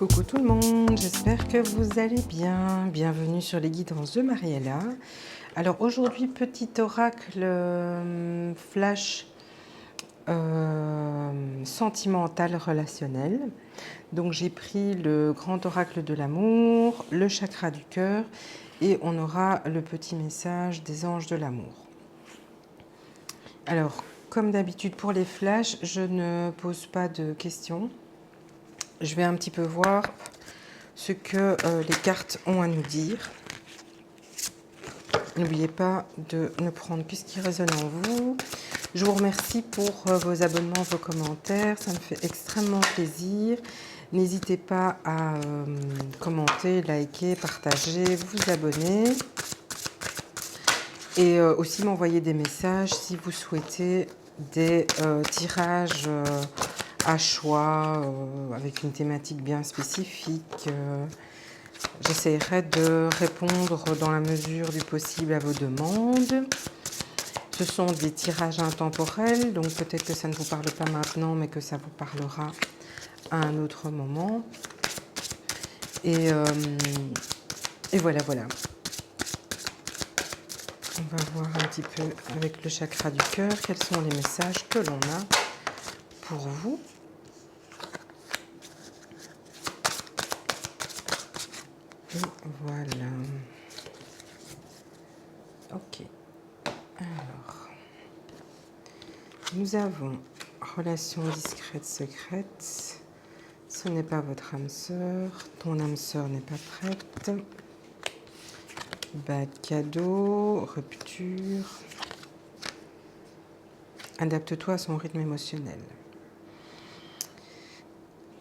Coucou tout le monde, j'espère que vous allez bien. Bienvenue sur les guidances de Mariella. Alors aujourd'hui, petit oracle flash sentimental relationnel. Donc j'ai pris le grand oracle de l'amour, le chakra du cœur et on aura le petit message des anges de l'amour. Alors, comme d'habitude pour les flashs, je ne pose pas de questions. Je vais un petit peu voir ce que les cartes ont à nous dire. N'oubliez pas de ne prendre que ce qui résonne en vous. Je vous remercie pour vos abonnements, vos commentaires. Ça me fait extrêmement plaisir. N'hésitez pas à commenter, liker, partager, vous abonner. Et aussi m'envoyer des messages si vous souhaitez des tirages à choix avec une thématique bien spécifique. J'essaierai de répondre dans la mesure du possible à vos demandes. Ce sont des tirages intemporels, donc peut-être que ça ne vous parle pas maintenant, mais que ça vous parlera à un autre moment. Et voilà. On va voir un petit peu avec le chakra du cœur quels sont les messages que l'on a pour vous. Et voilà. Ok. Alors, nous avons relation discrète, secrète. Ce n'est pas votre âme sœur. Ton âme sœur n'est pas prête. Bad cadeau, rupture. Adapte-toi à son rythme émotionnel.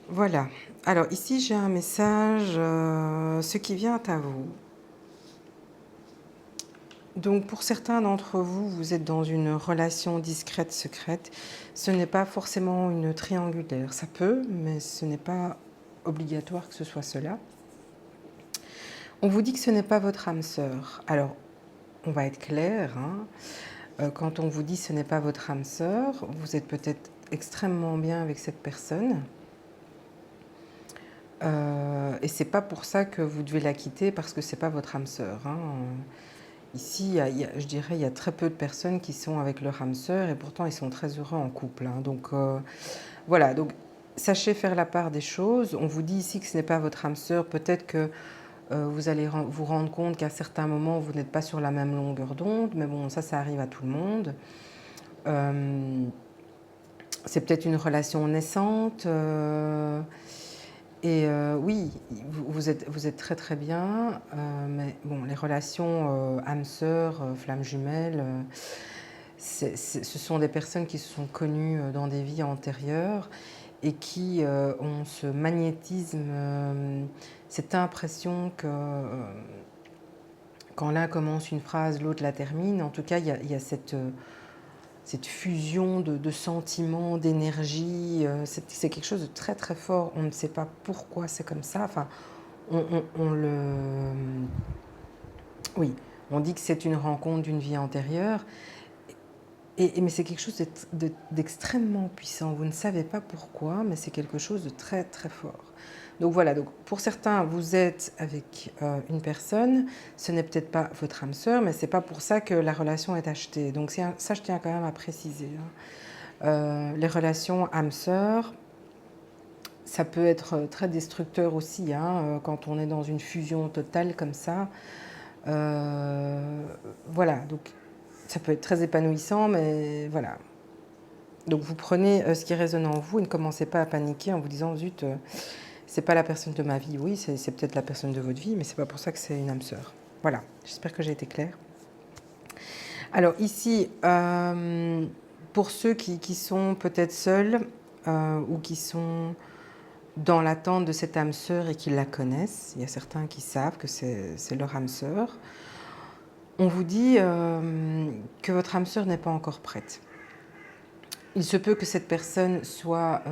Voilà. Alors ici, j'ai un message, ce qui vient à vous. Donc pour certains d'entre vous, vous êtes dans une relation discrète, secrète. Ce n'est pas forcément une triangulaire. Ça peut, mais ce n'est pas obligatoire que ce soit cela. On vous dit que ce n'est pas votre âme sœur. Alors, on va être clair. Quand on vous dit ce n'est pas votre âme sœur, vous êtes peut-être extrêmement bien avec cette personne. Et c'est pas pour ça que vous devez la quitter parce que c'est pas votre âme sœur. Ici, je dirais, il y a très peu de personnes qui sont avec leur âme sœur et pourtant ils sont très heureux en couple. Donc voilà, donc sachez faire la part des choses. On vous dit ici que ce n'est pas votre âme sœur. Peut-être que vous allez vous rendre compte qu'à certains moments vous n'êtes pas sur la même longueur d'onde, mais bon, ça arrive à tout le monde. C'est peut-être une relation naissante. Oui, vous êtes très très bien, mais bon, les relations âme-sœur, flamme jumelle, ce sont des personnes qui se sont connues dans des vies antérieures et qui ont ce magnétisme, cette impression que quand l'un commence une phrase, l'autre la termine. En tout cas, il y a cette fusion de sentiments, d'énergie, c'est quelque chose de très très fort. On ne sait pas pourquoi c'est comme ça. Enfin, oui, on dit que c'est une rencontre d'une vie antérieure, mais c'est quelque chose d'extrêmement puissant. Vous ne savez pas pourquoi, mais c'est quelque chose de très très fort. Donc voilà, donc pour certains, vous êtes avec une personne, ce n'est peut-être pas votre âme sœur, mais ce n'est pas pour ça que la relation est achetée. Donc ça, je tiens quand même à préciser. Les relations âme sœur, ça peut être très destructeur aussi, quand on est dans une fusion totale comme ça. Voilà, donc ça peut être très épanouissant, mais voilà. Donc vous prenez ce qui résonne en vous et ne commencez pas à paniquer en vous disant « zut, c'est pas la personne de ma vie ». Oui, c'est peut-être la personne de votre vie, mais c'est pas pour ça que c'est une âme sœur. Voilà, j'espère que j'ai été claire. Alors ici, pour ceux qui sont peut-être seuls ou qui sont dans l'attente de cette âme sœur et qui la connaissent, il y a certains qui savent que c'est leur âme sœur, on vous dit que votre âme sœur n'est pas encore prête. Il se peut que cette personne soit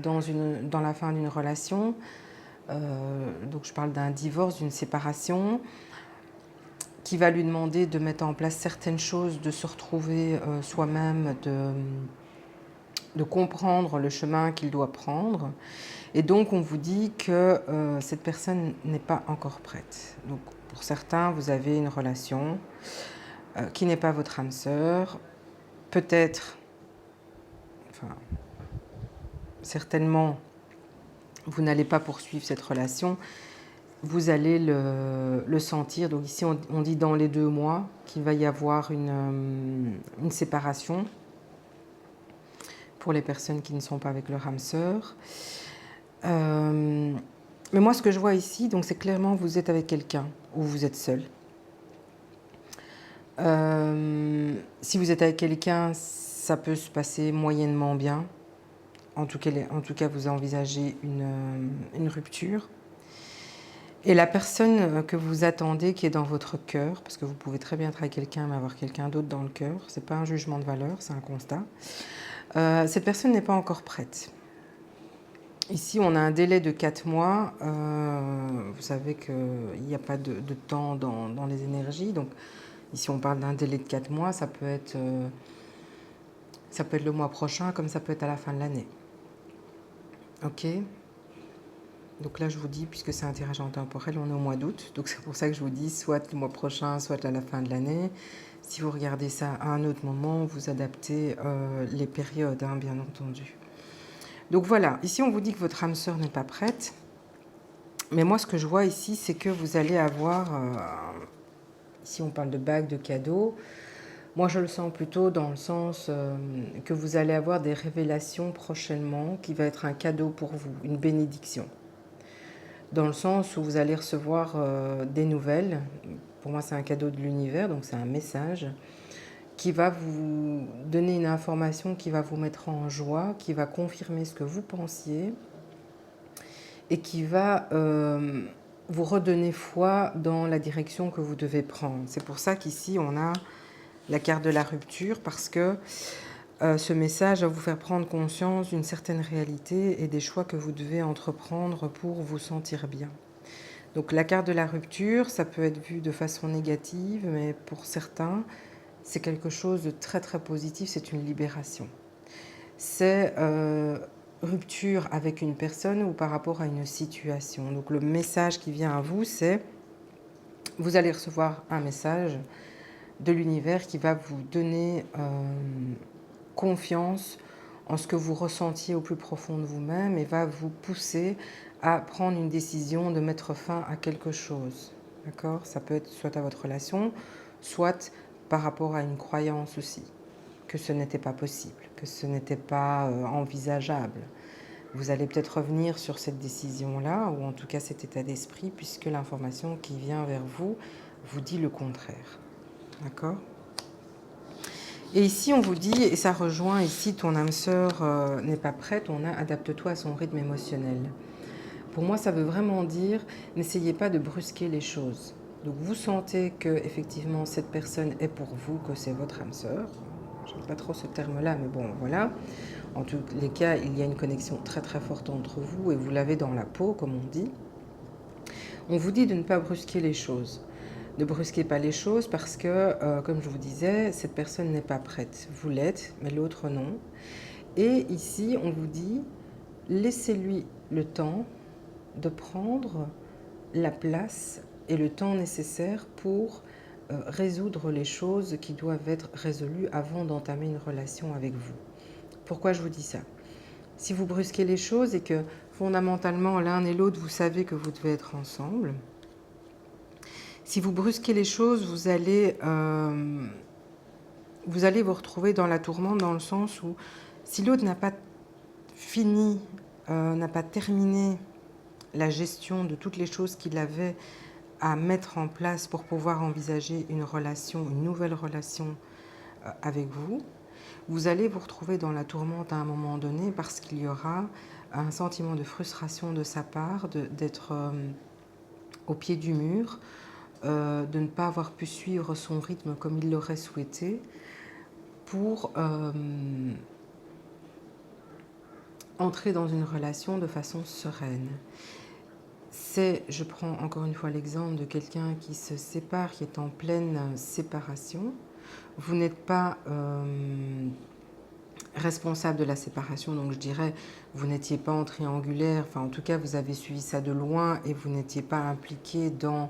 dans la fin d'une relation, donc je parle d'un divorce, d'une séparation, qui va lui demander de mettre en place certaines choses, de se retrouver soi-même, de comprendre le chemin qu'il doit prendre. Et donc, on vous dit que cette personne n'est pas encore prête. Donc, pour certains, vous avez une relation qui n'est pas votre âme sœur. Peut-être, enfin, certainement, vous n'allez pas poursuivre cette relation. Vous allez le sentir. Donc ici, on dit dans les 2 mois qu'il va y avoir une séparation pour les personnes qui ne sont pas avec leur âme sœur. Mais moi, ce que je vois ici, donc c'est clairement vous êtes avec quelqu'un ou vous êtes seul. Si vous êtes avec quelqu'un, ça peut se passer moyennement bien. En tout cas, vous envisagez une rupture. Et la personne que vous attendez, qui est dans votre cœur, parce que vous pouvez très bien être avec quelqu'un, mais avoir quelqu'un d'autre dans le cœur, ce n'est pas un jugement de valeur, c'est un constat. Cette personne n'est pas encore prête. Ici, on a un délai de 4 mois. Vous savez qu'il n'y a pas de temps dans les énergies. Donc, ici, on parle d'un délai de 4 mois. Ça peut être le mois prochain, comme ça peut être à la fin de l'année. OK ? Donc là, je vous dis, puisque c'est un tirage intemporel, on est au mois d'août. Donc c'est pour ça que je vous dis, soit le mois prochain, soit à la fin de l'année. Si vous regardez ça à un autre moment, vous adaptez les périodes, hein, bien entendu. Donc voilà, ici on vous dit que votre âme sœur n'est pas prête. Mais moi, ce que je vois ici, c'est que vous allez avoir... ici, on parle de bagues, de cadeaux. Moi, je le sens plutôt dans le sens que vous allez avoir des révélations prochainement, qui va être un cadeau pour vous, une bénédiction. Dans le sens où vous allez recevoir des nouvelles. Pour moi, c'est un cadeau de l'univers, donc c'est un message qui va vous donner une information qui va vous mettre en joie, qui va confirmer ce que vous pensiez et qui va vous redonner foi dans la direction que vous devez prendre. C'est pour ça qu'ici, on a la carte de la rupture, parce que ce message va vous faire prendre conscience d'une certaine réalité et des choix que vous devez entreprendre pour vous sentir bien. Donc la carte de la rupture, ça peut être vu de façon négative, mais pour certains, c'est quelque chose de très très positif, c'est une libération. C'est rupture avec une personne ou par rapport à une situation. Donc le message qui vient à vous, c'est vous allez recevoir un message de l'univers qui va vous donner confiance en ce que vous ressentiez au plus profond de vous-même et va vous pousser à prendre une décision de mettre fin à quelque chose. D'accord ? Ça peut être soit à votre relation, soit par rapport à une croyance aussi, que ce n'était pas possible, que ce n'était pas envisageable. Vous allez peut-être revenir sur cette décision-là, ou en tout cas cet état d'esprit, puisque l'information qui vient vers vous vous dit le contraire. D'accord ? Et ici, on vous dit, et ça rejoint ici, ton âme sœur n'est pas prête, on a adapte-toi à son rythme émotionnel. Pour moi, ça veut vraiment dire, n'essayez pas de brusquer les choses. Donc vous sentez que effectivement cette personne est pour vous, que c'est votre âme sœur. Je n'aime pas trop ce terme-là, mais bon, voilà. En tous les cas, il y a une connexion très très forte entre vous et vous l'avez dans la peau, comme on dit. On vous dit de ne pas brusquer les choses. Ne brusquez pas les choses parce que, comme je vous disais, cette personne n'est pas prête. Vous l'êtes, mais l'autre non. Et ici, on vous dit, laissez-lui le temps de prendre la place et le temps nécessaire pour résoudre les choses qui doivent être résolues avant d'entamer une relation avec vous. Pourquoi je vous dis ça ? Si vous brusquez les choses et que fondamentalement l'un et l'autre, vous savez que vous devez être ensemble, si vous brusquez les choses, vous allez vous retrouver dans la tourmente, dans le sens où si l'autre n'a pas fini, n'a pas terminé la gestion de toutes les choses qu'il avait à mettre en place pour pouvoir envisager une relation, une nouvelle relation avec vous, vous allez vous retrouver dans la tourmente à un moment donné parce qu'il y aura un sentiment de frustration de sa part, d'être au pied du mur, de ne pas avoir pu suivre son rythme comme il l'aurait souhaité pour entrer dans une relation de façon sereine. Je prends encore une fois l'exemple de quelqu'un qui se sépare, qui est en pleine séparation. Vous n'êtes pas responsable de la séparation, donc je dirais, vous n'étiez pas en triangulaire, enfin en tout cas vous avez suivi ça de loin et vous n'étiez pas impliqué dans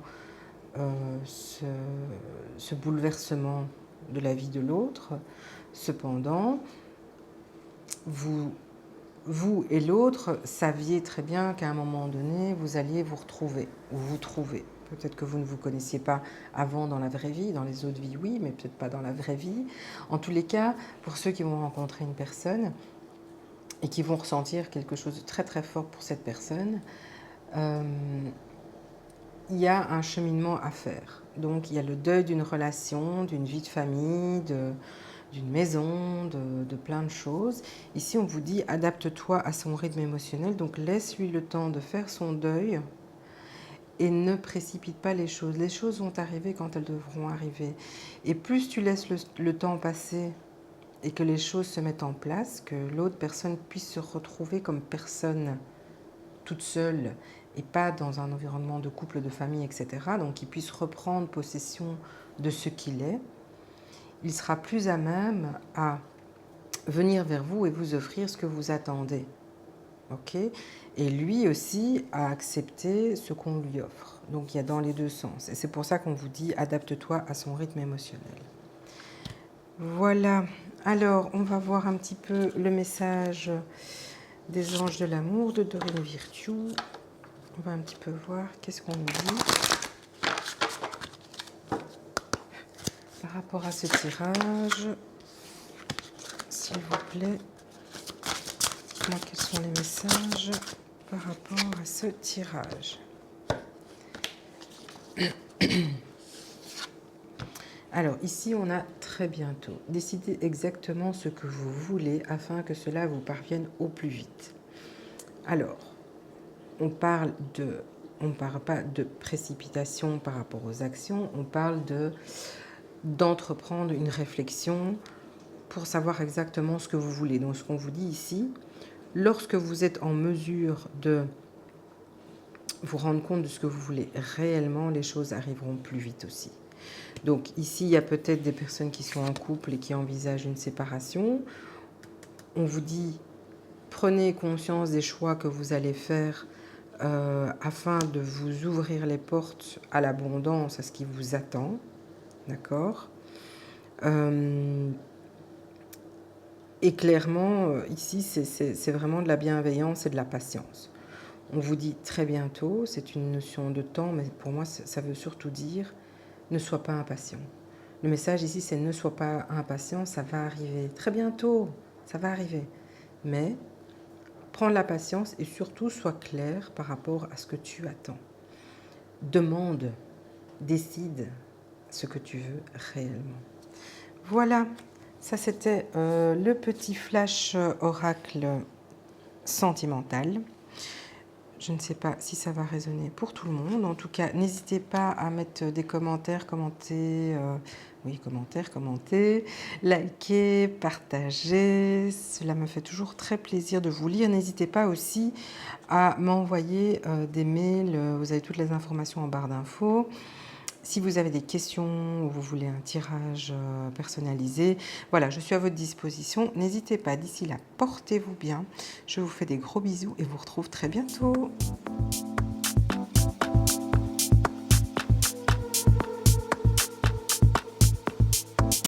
ce bouleversement de la vie de l'autre. Cependant, vous et l'autre saviez très bien qu'à un moment donné, vous alliez vous retrouver ou vous trouver. Peut-être que vous ne vous connaissiez pas avant dans la vraie vie, dans les autres vies, oui, mais peut-être pas dans la vraie vie. En tous les cas, pour ceux qui vont rencontrer une personne et qui vont ressentir quelque chose de très très fort pour cette personne, il y a un cheminement à faire. Donc il y a le deuil d'une relation, d'une vie de famille, d'une maison, de plein de choses. Ici, on vous dit, adapte-toi à son rythme émotionnel, donc laisse-lui le temps de faire son deuil et ne précipite pas les choses. Les choses vont arriver quand elles devront arriver. Et plus tu laisses le temps passer et que les choses se mettent en place, que l'autre personne puisse se retrouver comme personne toute seule et pas dans un environnement de couple, de famille, etc., donc qu'il puisse reprendre possession de ce qu'il est, il sera plus à même à venir vers vous et vous offrir ce que vous attendez. Ok ? Et lui aussi à accepter ce qu'on lui offre. Donc il y a dans les deux sens. Et c'est pour ça qu'on vous dit adapte-toi à son rythme émotionnel. Voilà. Alors, on va voir un petit peu le message des anges de l'amour de Doreen Virtue. On va un petit peu voir qu'est-ce qu'on nous dit par rapport à ce tirage. S'il vous plaît, dites-moi quels sont les messages par rapport à ce tirage. Alors, ici, on a très bientôt. Décidez exactement ce que vous voulez afin que cela vous parvienne au plus vite. Alors, on parle pas de précipitation par rapport aux actions, on parle d'entreprendre une réflexion pour savoir exactement ce que vous voulez. Donc, ce qu'on vous dit ici, lorsque vous êtes en mesure de vous rendre compte de ce que vous voulez réellement, les choses arriveront plus vite aussi. Donc ici, il y a peut-être des personnes qui sont en couple et qui envisagent une séparation. On vous dit, prenez conscience des choix que vous allez faire afin de vous ouvrir les portes à l'abondance, à ce qui vous attend. D'accord ? Et clairement, ici, c'est vraiment de la bienveillance et de la patience. On vous dit très bientôt, c'est une notion de temps, mais pour moi, ça veut surtout dire ne sois pas impatient. Le message ici, c'est ne sois pas impatient, ça va arriver très bientôt, ça va arriver. Mais prends la patience et surtout sois clair par rapport à ce que tu attends. Demande, décide ce que tu veux réellement. Voilà, ça c'était le petit flash oracle sentimental. Je ne sais pas si ça va résonner pour tout le monde. En tout cas, n'hésitez pas à mettre des commentaires, commentez, likez, partagez. Cela me fait toujours très plaisir de vous lire. N'hésitez pas aussi à m'envoyer des mails. Vous avez toutes les informations en barre d'infos. Si vous avez des questions ou vous voulez un tirage personnalisé, voilà, je suis à votre disposition. N'hésitez pas, d'ici là, portez-vous bien. Je vous fais des gros bisous et vous retrouve très bientôt.